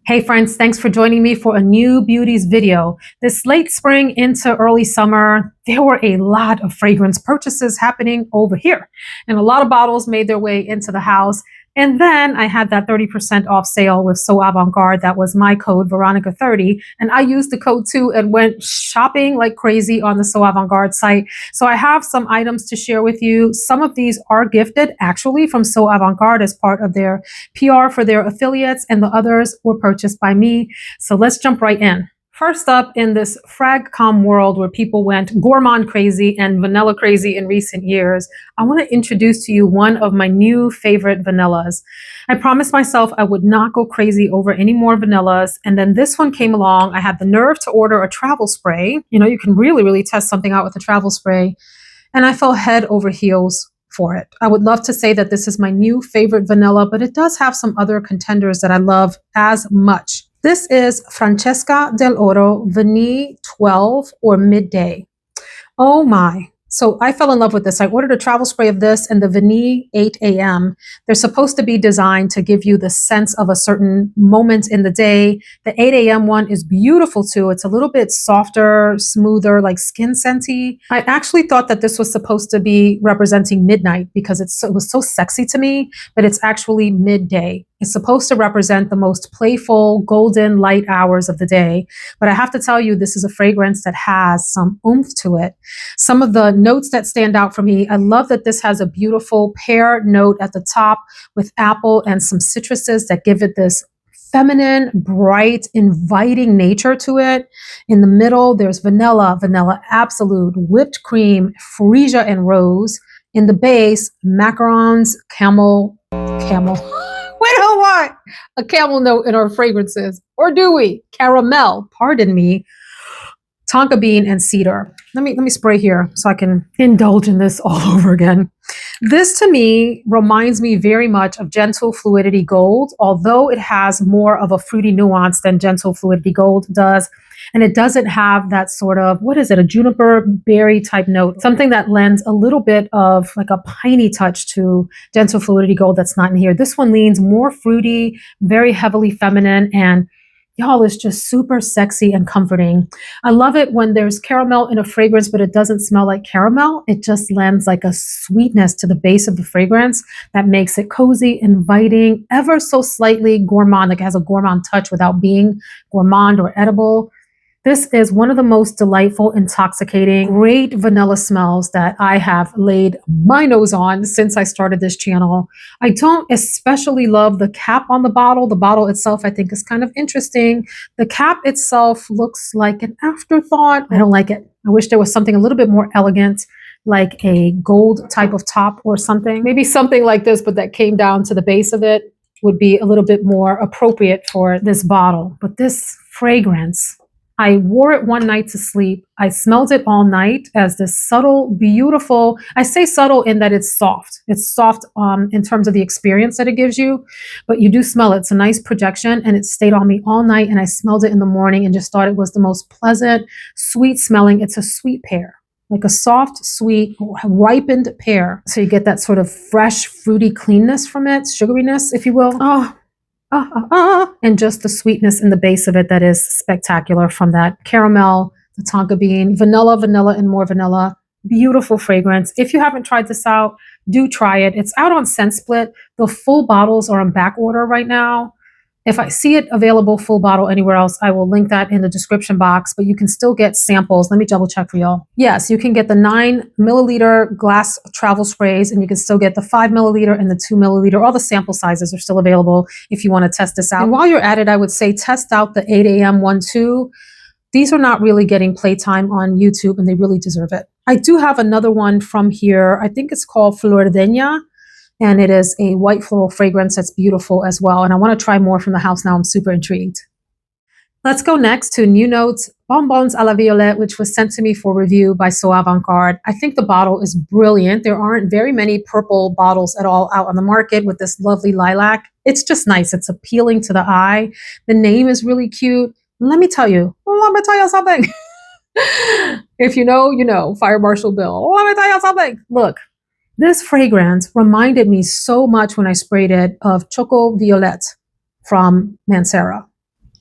Hey friends, thanks for joining me for a new beauties video. This late spring into early summer, there were a lot of fragrance purchases happening over here, and a lot of bottles made their way into the house. And then I had that 30% off sale with So Avant-Garde. That was my code, Veronica30. And I used the code too and went shopping like crazy on the So Avant-Garde site. So I have some items to share with you. Some of these are gifted actually from So Avant-Garde as part of their PR for their affiliates, and the others were purchased by me. So let's jump right in. First up, in this frag-com world where people went gourmand crazy and vanilla crazy in recent years, I want to introduce to you one of my new favorite vanillas. I promised myself I would not go crazy over any more vanillas, and then this one came along. I had the nerve to order a travel spray. You know, you can really test something out with a travel spray, and I fell head over heels for it. I would love to say that this is my new favorite vanilla, but it does have some other contenders that I love as much. This is Francesca Del Oro Vanille 12 or Midday. Oh my. So I fell in love with this. I ordered a travel spray of this and the Vanille 8 a.m. They're supposed to be designed to give you the sense of a certain moment in the day. The 8 a.m. one is beautiful too. It's a little bit softer, smoother, like skin scenty. I actually thought that this was supposed to be representing midnight because it was so sexy to me, but it's actually midday. It's supposed to represent the most playful, golden light hours of the day. But I have to tell you, this is a fragrance that has some oomph to it. Some of the notes that stand out for me, I love that this has a beautiful pear note at the top with apple and some citruses that give it this feminine, bright, inviting nature to it. In the middle, there's vanilla, vanilla absolute, whipped cream, freesia, and rose. In the base, macarons, camel. We don't want a camel note in our fragrances, or do we? Caramel, pardon me, tonka bean, and cedar. Let me spray here so I can indulge in this all over again. This to me reminds me very much of Gentle Fluidity Gold, although it has more of a fruity nuance than Gentle Fluidity Gold does. And it doesn't have that sort of, what is it, a juniper berry type note, something that lends a little bit of like a piney touch to Gentle Fluidity Gold that's not in here. This one leans more fruity, very heavily feminine, and y'all, is just super sexy and comforting. I love it when there's caramel in a fragrance, but it doesn't smell like caramel. It just lends like a sweetness to the base of the fragrance that makes it cozy, inviting, ever so slightly gourmand, like it has a gourmand touch without being gourmand or edible. This is one of the most delightful, intoxicating, great vanilla smells that I have laid my nose on since I started this channel. I don't especially love the cap on the bottle. The bottle itself, I think, is kind of interesting. The cap itself looks like an afterthought. I don't like it. I wish there was something a little bit more elegant, like a gold type of top or something. Maybe something like this, but that came down to the base of it would be a little bit more appropriate for this bottle. But this fragrance, I wore it one night to sleep. I smelled it all night as this subtle, beautiful, I say subtle in that it's soft. It's soft in terms of the experience that it gives you, but you do smell it. It's a nice projection, and it stayed on me all night, and I smelled it in the morning and just thought it was the most pleasant, sweet smelling. It's a sweet pear, like a soft, sweet, ripened pear. So you get that sort of fresh, fruity cleanness from it, sugariness, if you will. And just the sweetness in the base of it that is spectacular from that caramel, the tonka bean, vanilla, and more vanilla. Beautiful fragrance. If you haven't tried this out, do try it. It's out on Scent Split. The full bottles are on back order right now. If I see it available full bottle anywhere else, I will link that in the description box, but you can still get samples. Let me double check for y'all. Yes, you can get the 9 milliliter glass travel sprays, and you can still get the 5 milliliter and the 2 milliliter. All the sample sizes are still available if you want to test this out. And while you're at it, I would say test out the 8 a.m. one too. These are not really getting playtime on YouTube, and they really deserve it. I do have another one from here. I think it's called Gardenia. And it is a white floral fragrance that's beautiful as well. And I want to try more from the house now. I'm super intrigued. Let's go next to New Notes Bonbons à la Violette, which was sent to me for review by So Avant-Garde. I think the bottle is brilliant. There aren't very many purple bottles at all out on the market with this lovely lilac. It's just nice. It's appealing to the eye. The name is really cute. Let me tell you something. If you know, you know. Fire Marshal Bill. Let me tell you something. Look. This fragrance reminded me so much when I sprayed it of Choco Violette from Mancera.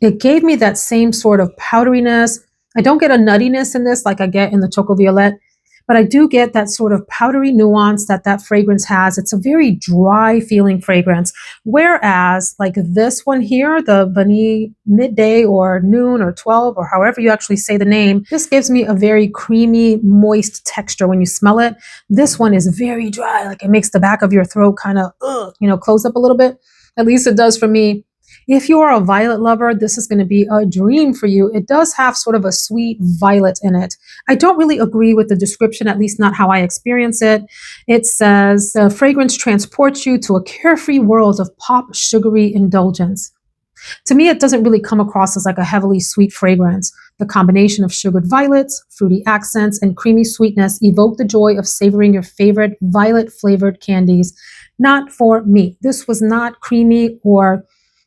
It gave me that same sort of powderiness. I don't get a nuttiness in this like I get in the Choco Violette, but I do get that sort of powdery nuance that that fragrance has. It's a very dry feeling fragrance. Whereas like this one here, the Vanille midday or noon or 12 or however you actually say the name, this gives me a very creamy, moist texture when you smell it. This one is very dry. Like it makes the back of your throat kind of, close up a little bit. At least it does for me. If you are a violet lover, this is going to be a dream for you. It does have sort of a sweet violet in it. I don't really agree with the description, at least not how I experience it. It says, the fragrance transports you to a carefree world of pop sugary indulgence. To me, it doesn't really come across as like a heavily sweet fragrance. The combination of sugared violets, fruity accents, and creamy sweetness evoke the joy of savoring your favorite violet-flavored candies. Not for me. This was not creamy or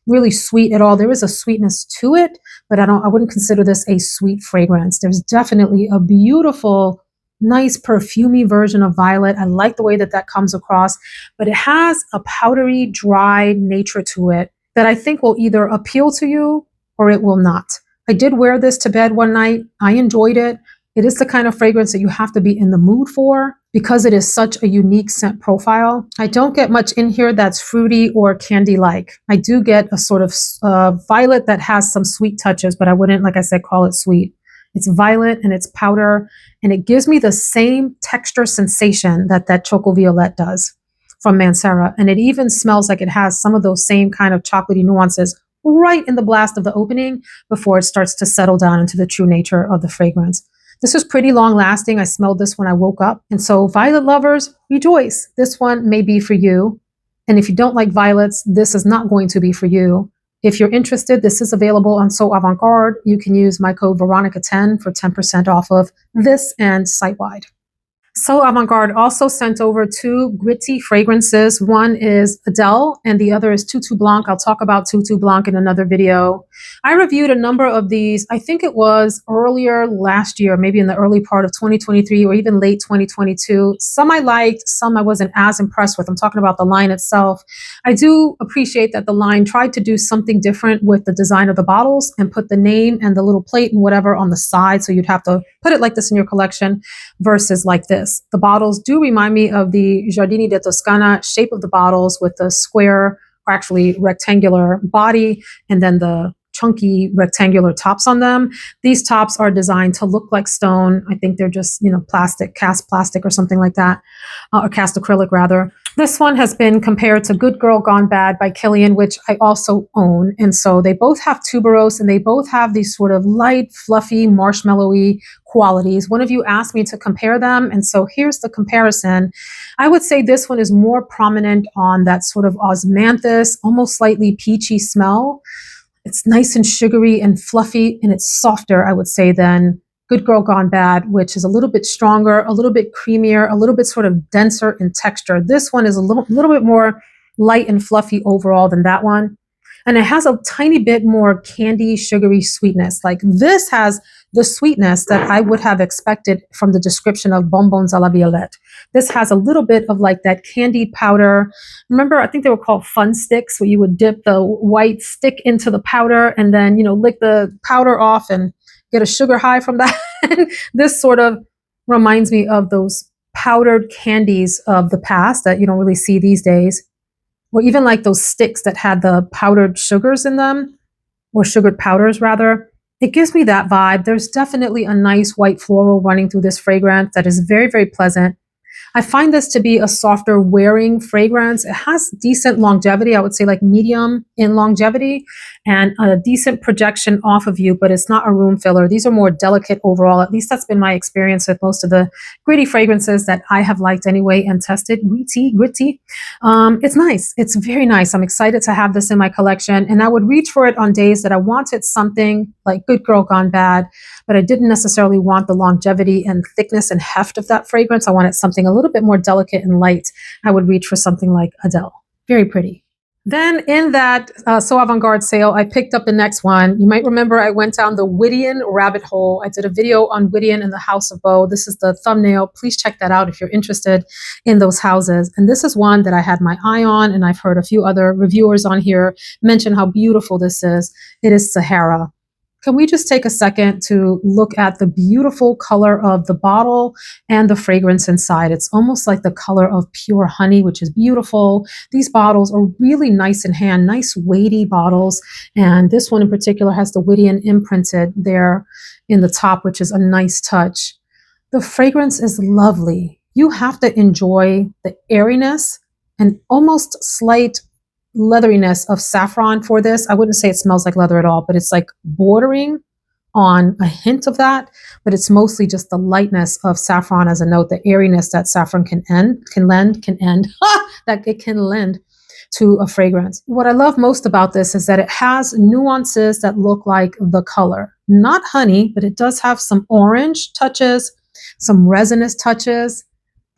really sweet at all. There is a sweetness to it, but I wouldn't consider this a sweet fragrance. There's definitely a beautiful, nice perfumey version of violet. I like the way that that comes across, but it has a powdery, dry nature to it that I think will either appeal to you or it will not. I did wear this to bed one night. I enjoyed it. It is the kind of fragrance that you have to be in the mood for because it is such a unique scent profile. I don't get much in here that's fruity or candy-like. I do get a sort of violet that has some sweet touches, but I wouldn't, like I said, call it sweet. It's violet and it's powder, and it gives me the same texture sensation that that Choco Violette does from Mancera. And it even smells like it has some of those same kind of chocolatey nuances right in the blast of the opening before it starts to settle down into the true nature of the fragrance. This was pretty long lasting. I smelled this when I woke up. And so violet lovers, rejoice. This one may be for you. And if you don't like violets, this is not going to be for you. If you're interested, this is available on So Avant-Garde. You can use my code Veronica10 for 10% off of this and site-wide. So Avant-Garde also sent over two Gritti fragrances. One is Adele and the other is Tutu Blanc. I'll talk about Tutu Blanc in another video. I reviewed a number of these. I think it was earlier last year, maybe in the early part of 2023 or even late 2022. Some I liked, some I wasn't as impressed with. I'm talking about the line itself. I do appreciate that the line tried to do something different with the design of the bottles and put the name and the little plate and whatever on the side. So you'd have to put it like this in your collection versus like this. The bottles do remind me of the Giardini di Toscana shape of the bottles with the square or actually rectangular body and then the chunky rectangular tops on them. These tops are designed to look like stone. I think they're just, plastic, cast plastic or something like that, or cast acrylic rather. This one has been compared to Good Girl Gone Bad by Kilian, which I also own. And so they both have tuberose and they both have these sort of light, fluffy, marshmallowy qualities. One of you asked me to compare them. And so here's the comparison. I would say this one is more prominent on that sort of osmanthus, almost slightly peachy smell. It's nice and sugary and fluffy, and it's softer, I would say, than Good Girl Gone Bad, which is a little bit stronger, a little bit creamier, a little bit sort of denser in texture. This one is a little bit more light and fluffy overall than that one. And it has a tiny bit more candy, sugary sweetness. Like this has the sweetness that I would have expected from the description of Bonbons à la Violette. This has a little bit of like that candied powder. Remember, I think they were called fun sticks, where you would dip the white stick into the powder and then, lick the powder off and get a sugar high from that. This sort of reminds me of those powdered candies of the past that you don't really see these days. Or even like those sticks that had the powdered sugars in them, or sugared powders rather. It gives me that vibe. There's definitely a nice white floral running through this fragrance that is very, very pleasant. I find this to be a softer wearing fragrance. It has decent longevity. I would say like medium in longevity and a decent projection off of you, but it's not a room filler. These are more delicate overall. At least that's been my experience with most of the gritty fragrances that I have liked anyway and tested. Gritti. It's nice. It's very nice. I'm excited to have this in my collection, and I would reach for it on days that I wanted something like Good Girl Gone Bad, but I didn't necessarily want the longevity and thickness and heft of that fragrance. I wanted something a little bit more delicate and light. I would reach for something like Adele. Very pretty. Then in that So Avant-Garde sale, I picked up the next one. You might remember I went down the Widian rabbit hole. I did a video on Widian and the House of Beau. This is the thumbnail. Please check that out if you're interested in those houses. And this is one that I had my eye on, and I've heard a few other reviewers on here mention how beautiful this is. It is Sahara. Can we just take a second to look at the beautiful color of the bottle and the fragrance inside? It's almost like the color of pure honey, which is beautiful. These bottles are really nice in hand, nice weighty bottles. And this one in particular has the Widian imprinted there in the top, which is a nice touch. The fragrance is lovely. You have to enjoy the airiness and almost slight leatheriness of saffron for this. I wouldn't say it smells like leather at all, but it's like bordering on a hint of that, but it's mostly just the lightness of saffron as a note, the airiness that saffron can lend to a fragrance. What I love most about this is that it has nuances that look like the color. Not honey, but it does have some orange touches, some resinous touches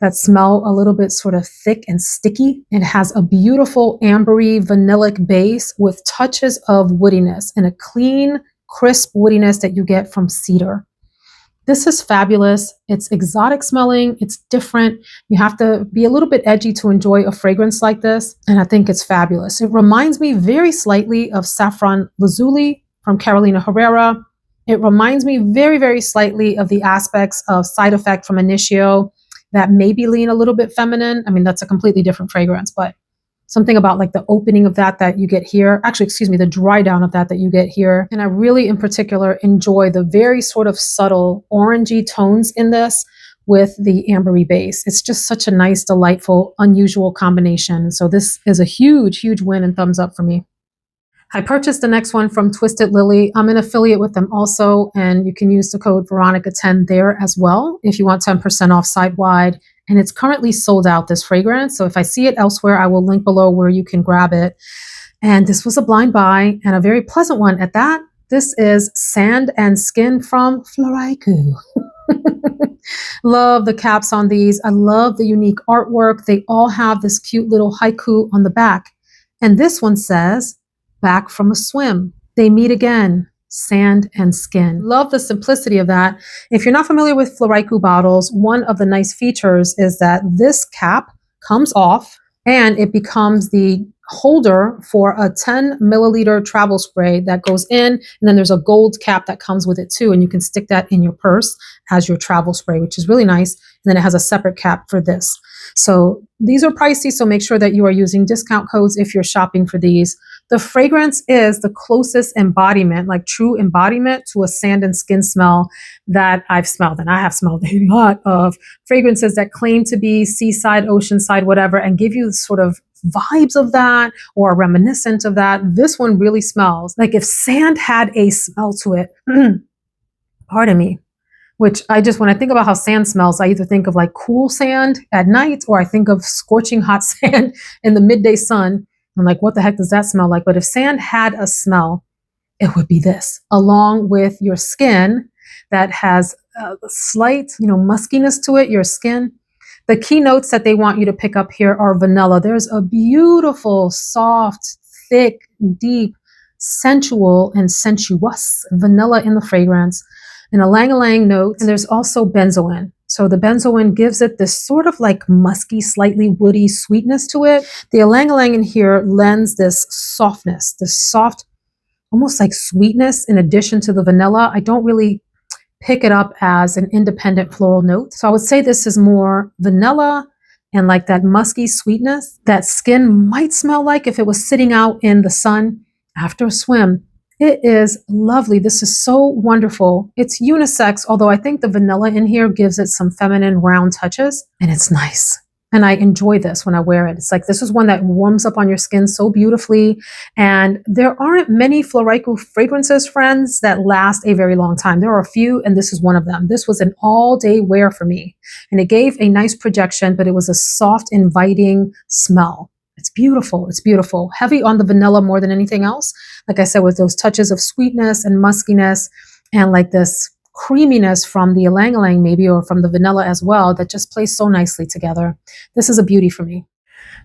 that smell a little bit sort of thick and sticky. It has a beautiful ambery vanillic base with touches of woodiness and a clean, crisp woodiness that you get from cedar. This is fabulous. It's exotic smelling. It's different. You have to be a little bit edgy to enjoy a fragrance like this, and I think it's fabulous. It reminds me very slightly of Saffron Lazuli from Carolina Herrera. It reminds me very, very slightly of the aspects of Side Effect from Initio that maybe lean a little bit feminine. I mean, that's a completely different fragrance, but something about like the opening of that you get here. Actually, excuse me, the dry down of that you get here. And I really, in particular, enjoy the very sort of subtle orangey tones in this with the ambery base. It's just such a nice, delightful, unusual combination. So this is a huge, huge win and thumbs up for me. I purchased the next one from Twisted Lily. I'm an affiliate with them also, and you can use the code Veronica10 there as well if you want 10% off site-wide. And it's currently sold out, this fragrance. So if I see it elsewhere, I will link below where you can grab it. And this was a blind buy and a very pleasant one at that. This is Sand and Skin from Floraïku. Love the caps on these. I love the unique artwork. They all have this cute little haiku on the back. And this one says, "Back from a swim, they meet again, sand and skin." Love the simplicity of that. If you're not familiar with Floraïku bottles, one of the nice features is that this cap comes off and it becomes the holder for a 10 milliliter travel spray that goes in, and then there's a gold cap that comes with it too, and you can stick that in your purse as your travel spray, which is really nice. And then it has a separate cap for this. So these are pricey, so make sure that you are using discount codes if you're shopping for these. The fragrance is the closest embodiment, like true embodiment, to a sand and skin smell that I've smelled. And I have smelled a lot of fragrances that claim to be seaside, oceanside, whatever, and give you sort of vibes of that or reminiscent of that. This one really smells like if sand had a smell to it. Pardon me. Which when I think about how sand smells, I either think of like cool sand at night, or I think of scorching hot sand in the midday sun. I'm like, what the heck does that smell like? But if sand had a smell, it would be this, along with your skin that has a slight, muskiness to it, your skin. The key notes that they want you to pick up here are vanilla. There's a beautiful, soft, thick, deep, sensual, and sensuous vanilla in the fragrance, and a ylang-ylang note. And there's also benzoin. So the benzoin gives it this sort of like musky, slightly woody sweetness to it. The ylang-ylang in here lends this softness, this soft, almost like sweetness in addition to the vanilla. I don't really pick it up as an independent floral note. So I would say this is more vanilla and like that musky sweetness that skin might smell like if it was sitting out in the sun after a swim. It is lovely. This is so wonderful. It's unisex, although I think the vanilla in here gives it some feminine round touches, and it's nice. And I enjoy this when I wear it. It's like, this is one that warms up on your skin so beautifully. And there aren't many Floraïku fragrances, friends, that last a very long time. There are a few, and this is one of them. This was an all-day wear for me. And it gave a nice projection, but it was a soft, inviting smell. It's beautiful. It's beautiful. Heavy on the vanilla more than anything else. Like I said, with those touches of sweetness and muskiness and like this creaminess from the ylang-ylang maybe, or from the vanilla as well, that just plays so nicely together. This is a beauty for me.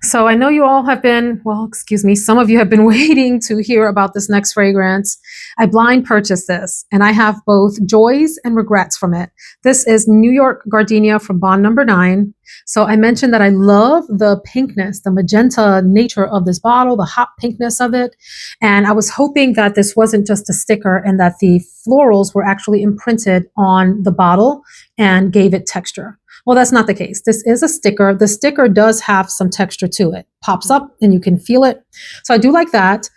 So I know you all have been, well, excuse me, some of you have been waiting to hear about this next fragrance. I blind purchased this and I have both joys and regrets from it. This is New York Gardenia from Bond number 9. So I mentioned that I love the pinkness, the magenta nature of this bottle, the hot pinkness of it. And I was hoping that this wasn't just a sticker and that the florals were actually imprinted on the bottle and gave it texture. Well, that's not the case. This is a sticker. The sticker does have some texture to it. Pops up and you can feel it. So I do like that.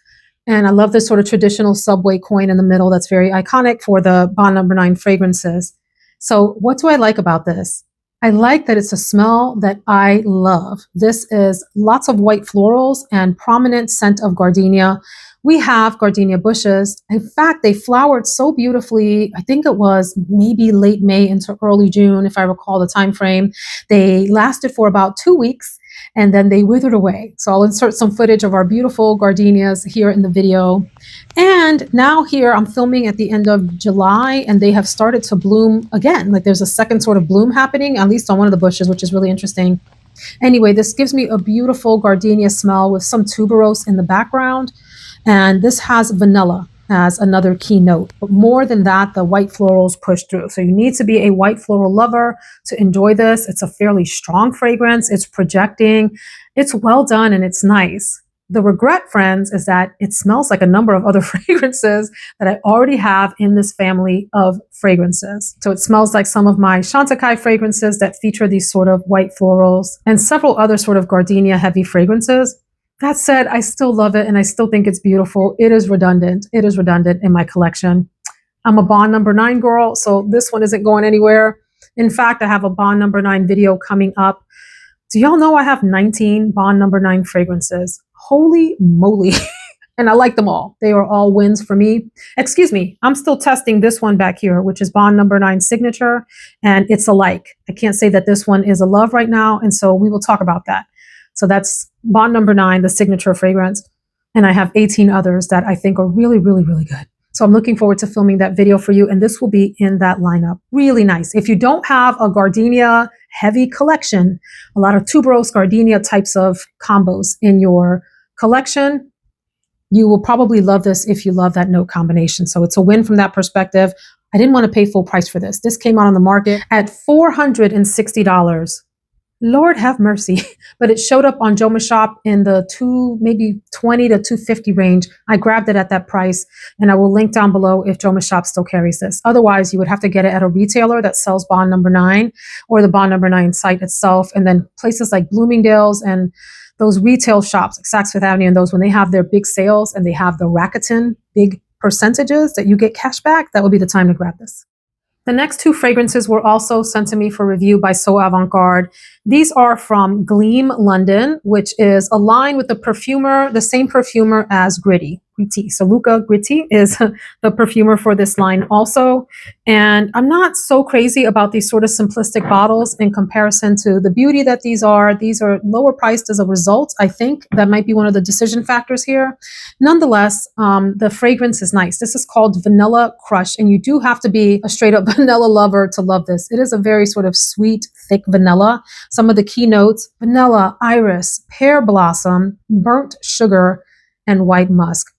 And I love this sort of traditional subway coin in the middle that's very iconic for the Bond number 9 fragrances. So what do I like about this? I like that it's a smell that I love. This is lots of white florals and prominent scent of gardenia. We have gardenia bushes. In fact, they flowered so beautifully. I think it was maybe late May into early June, if I recall the time frame. They lasted for about 2 weeks and then they withered away. So I'll insert some footage of our beautiful gardenias here in the video. And now here I'm filming at the end of July and they have started to bloom again. Like there's a second sort of bloom happening, at least on one of the bushes, which is really interesting. Anyway, this gives me a beautiful gardenia smell with some tuberose in the background. And this has vanilla as another key note. But more than that, the white florals push through. So you need to be a white floral lover to enjoy this. It's a fairly strong fragrance. It's projecting. It's well done and it's nice. The regret, friends, is that it smells like a number of other fragrances that I already have in this family of fragrances. So it smells like some of my Chantecaille fragrances that feature these sort of white florals and several other sort of gardenia heavy fragrances. That said, I still love it and I still think it's beautiful. It is redundant. It is redundant in my collection. I'm a Bond number 9 girl, so this one isn't going anywhere. In fact, I have a Bond number 9 video coming up. Do y'all know I have 19 Bond number 9 fragrances? Holy moly. And I like them all. They are all wins for me. Excuse me, I'm still testing this one back here, which is Bond number 9 Signature, and it's a like. I can't say that this one is a love right now, and so we will talk about that. So that's Bond number 9, the signature fragrance. And I have 18 others that I think are really, really, really good. So I'm looking forward to filming that video for you. And this will be in that lineup. Really nice. If you don't have a gardenia heavy collection, a lot of tuberose gardenia types of combos in your collection, you will probably love this if you love that note combination. So it's a win from that perspective. I didn't want to pay full price for this. This came out on the market at $460. Lord have mercy. But it showed up on Joma Shop in the maybe 20 to 250 range. I grabbed it at that price and I will link down below if Joma Shop still carries this. Otherwise, you would have to get it at a retailer that sells Bond number 9 or the Bond number 9 site itself. And then places like Bloomingdale's and those retail shops like Saks Fifth Avenue and those, when they have their big sales and they have the Rakuten big percentages that you get cash back, that would be the time to grab this. The next 2 fragrances were also sent to me for review by So Avant-Garde. These are from Gleam London, which is a line with the perfumer, the same perfumer as Gritti. So Luca Gritti is the perfumer for this line also. And I'm not so crazy about these sort of simplistic bottles in comparison to the beauty that these are. These are lower priced as a result. I think that might be one of the decision factors here. Nonetheless, the fragrance is nice. This is called Vanilla Crush, and you do have to be a straight up vanilla lover to love this. It is a very sort of sweet, thick vanilla. Some of the key notes: vanilla, iris, pear blossom, burnt sugar, and white musk.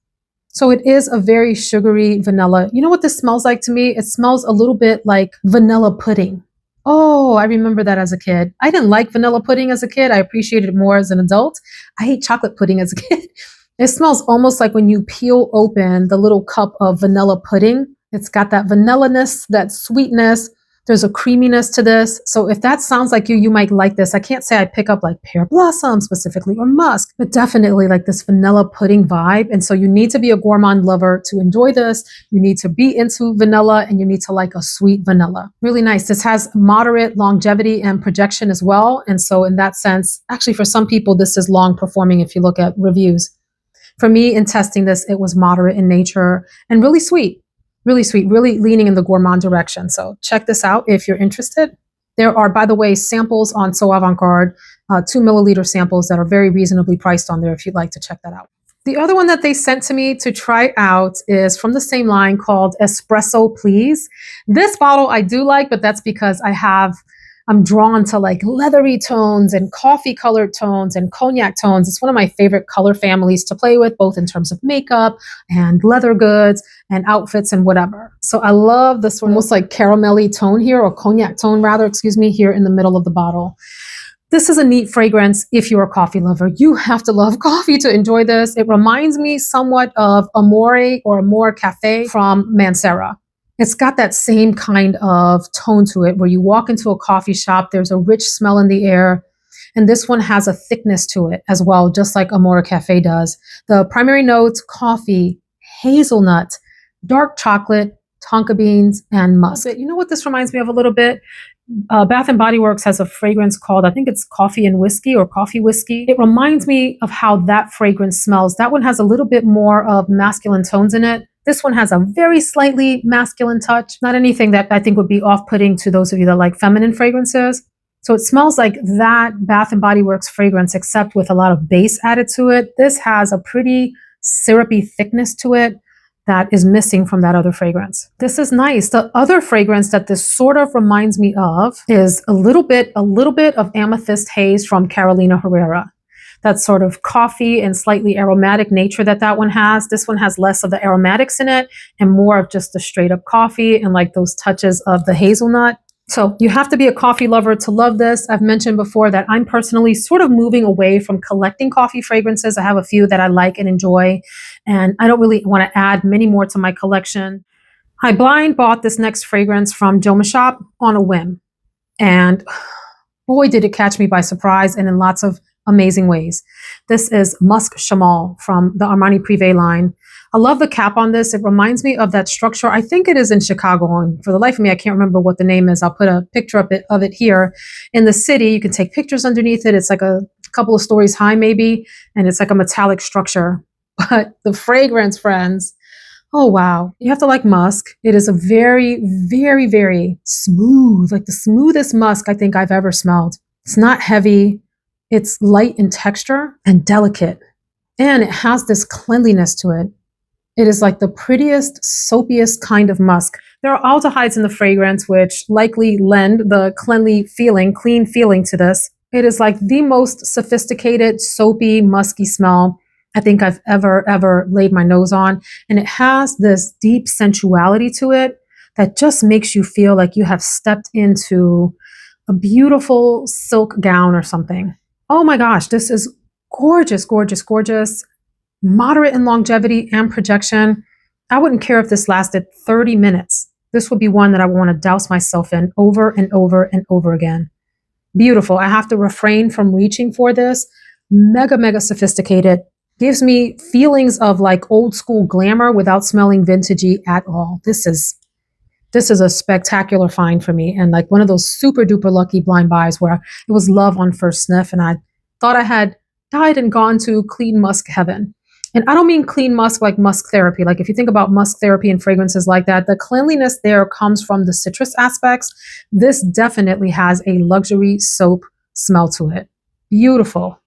So it is a very sugary vanilla. You know what this smells like to me? It smells a little bit like vanilla pudding. Oh, I remember that as a kid. I didn't like vanilla pudding as a kid. I appreciated it more as an adult. I ate chocolate pudding as a kid. It smells almost like when you peel open the little cup of vanilla pudding. It's got that vanilla-ness, that sweetness. There's a creaminess to this. So if that sounds like you might like this. I can't say I pick up like pear blossom specifically or musk, but definitely like this vanilla pudding vibe. And so you need to be a gourmand lover to enjoy this. You need to be into vanilla and you need to like a sweet vanilla. Really nice. This has moderate longevity and projection as well. And so in that sense, actually for some people, this is long performing if you look at reviews. For me, in testing this, it was moderate in nature and really sweet. Really sweet, really leaning in the gourmand direction. So check this out if you're interested. There are, by the way, samples on So Avant-Garde, 2 milliliter samples that are very reasonably priced on there if you'd like to check that out. The other one that they sent to me to try out is from the same line called Espresso Please. This bottle I do like, but that's because I have I'm drawn to like leathery tones and coffee colored tones and cognac tones. It's one of my favorite color families to play with, both in terms of makeup and leather goods and outfits and whatever. So I love this almost like caramelly tone here, or cognac tone rather, excuse me, here in the middle of the bottle. This is a neat fragrance if you're a coffee lover. You have to love coffee to enjoy this. It reminds me somewhat of Amore or Amore Cafe from Mancera. It's got that same kind of tone to it where you walk into a coffee shop, there's a rich smell in the air, and this one has a thickness to it as well, just like Amore Cafe does. The primary notes: coffee, hazelnut, dark chocolate, tonka beans, and musk. You know what this reminds me of a little bit? Bath & Body Works has a fragrance called, I think it's Coffee and Whiskey or Coffee Whiskey. It reminds me of how that fragrance smells. That one has a little bit more of masculine tones in it. This one has a very slightly masculine touch. Not anything that I think would be off-putting to those of you that like feminine fragrances. So it smells like that Bath & Body Works fragrance, except with a lot of base added to it. This has a pretty syrupy thickness to it that is missing from that other fragrance. This is nice. The other fragrance that this sort of reminds me of is a little bit of Amethyst Haze from Carolina Herrera. That sort of coffee and slightly aromatic nature that one has. This one has less of the aromatics in it and more of just the straight up coffee and like those touches of the hazelnut. So you have to be a coffee lover to love this. I've mentioned before that I'm personally sort of moving away from collecting coffee fragrances. I have a few that I like and enjoy, and I don't really want to add many more to my collection. I blind bought this next fragrance from Joma Shop on a whim, and boy, did it catch me by surprise and in lots of amazing ways. This is Musc Shamal from the Armani Prive line. I love the cap on this. It reminds me of that structure. I think it is in Chicago, and for the life of me, I can't remember what the name is. I'll put a picture of it here in the city. You can take pictures underneath it. It's like a couple of stories high maybe, and it's like a metallic structure. But the fragrance, friends, oh wow. You have to like musk. It is a very, very, very smooth, like the smoothest musk I think I've ever smelled. It's not heavy. It's light in texture and delicate, and it has this cleanliness to it. It is like the prettiest, soapiest kind of musk. There are aldehydes in the fragrance, which likely lend the clean feeling to this. It is like the most sophisticated, soapy, musky smell I think I've ever laid my nose on. And it has this deep sensuality to it that just makes you feel like you have stepped into a beautiful silk gown or something. Oh my gosh, this is gorgeous, gorgeous, gorgeous. Moderate in longevity and projection. I wouldn't care if this lasted 30 minutes. This would be one that I would want to douse myself in over and over and over again. Beautiful. I have to refrain from reaching for this. Mega, mega sophisticated. Gives me feelings of like old school glamour without smelling vintagey at all. This is a spectacular find for me, and like one of those super duper lucky blind buys where it was love on first sniff and I thought I had died and gone to clean musk heaven. And I don't mean clean musk like musk therapy. Like if you think about musk therapy and fragrances like that, the cleanliness there comes from the citrus aspects. This definitely has a luxury soap smell to it. Beautiful.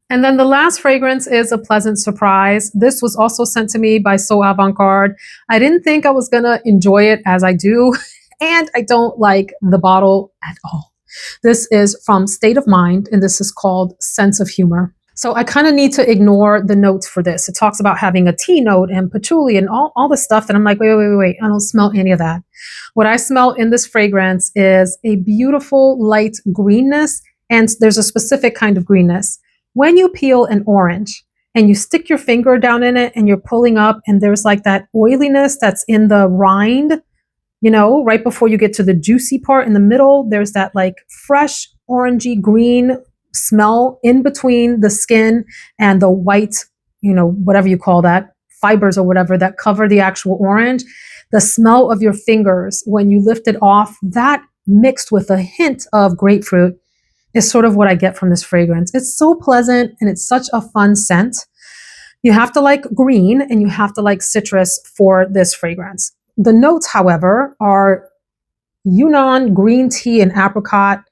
And then the last fragrance is a pleasant surprise. This was also sent to me by So Avant-Garde. I didn't think I was going to enjoy it as I do, and I don't like the bottle at all. This is from State of Mind, and this is called Sense of Humor. So I kind of need to ignore the notes for this. It talks about having a tea note and patchouli and all the stuff that I'm like, wait. I don't smell any of that. What I smell in this fragrance is a beautiful light greenness, and there's a specific kind of greenness. When you peel an orange and you stick your finger down in it and you're pulling up, and there's like that oiliness that's in the rind, you know, right before you get to the juicy part in the middle, there's that like fresh orangey green smell in between the skin and the white, you know, whatever you call that, fibers or whatever that cover the actual orange. The smell of your fingers when you lift it off, that mixed with a hint of grapefruit is sort of what I get from this fragrance. It's so pleasant and it's such a fun scent. You have to like green and you have to like citrus for this fragrance. The notes, however, are Yunnan, green tea and apricot,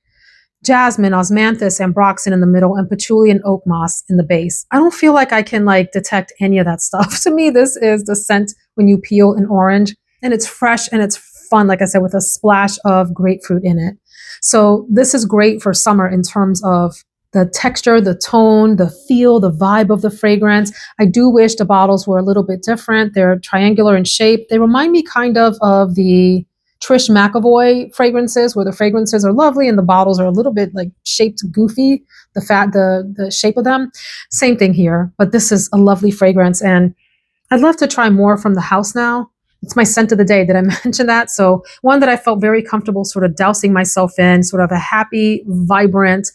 jasmine, osmanthus, ambroxan in the middle, and patchouli and oak moss in the base. I don't feel like I can like detect any of that stuff. To me, this is the scent when you peel an orange, and it's fresh and it's fun, like I said, with a splash of grapefruit in it. So this is great for summer in terms of the texture, the tone, the feel, the vibe of the fragrance. I do wish the bottles were a little bit different. They're triangular in shape. They remind me kind of the Trish McAvoy fragrances, where the fragrances are lovely and the bottles are a little bit like shaped goofy, the shape of them. Same thing here, but this is a lovely fragrance, and I'd love to try more from the house now. It's my scent of the day. Did I mention that? So one that I felt very comfortable sort of dousing myself in, sort of a happy, vibrant,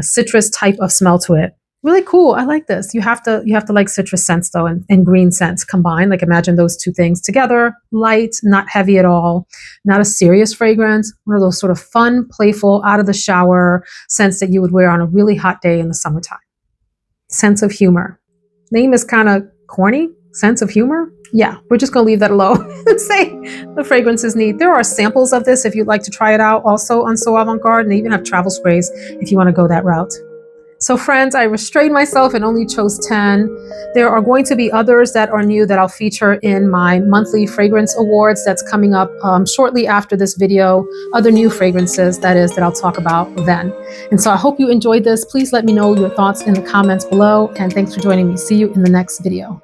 citrus type of smell to it. Really cool. I like this. You have to like citrus scents though, and green scents combined. Like imagine those two things together. Light, not heavy at all, not a serious fragrance. One of those sort of fun, playful, out of the shower scents that you would wear on a really hot day in the summertime. Sense of humor. Name is kind of corny. Sense of humor. Yeah, we're just going to leave that alone and say the fragrance is neat. There are samples of this if you'd like to try it out also on So Avant Garde, and they even have travel sprays if you want to go that route. So friends, I restrained myself and only chose 10. There are going to be others that are new that I'll feature in my monthly fragrance awards that's coming up shortly after this video. Other new fragrances, that is, that I'll talk about then. And so I hope you enjoyed this. Please let me know your thoughts in the comments below. And thanks for joining me. See you in the next video.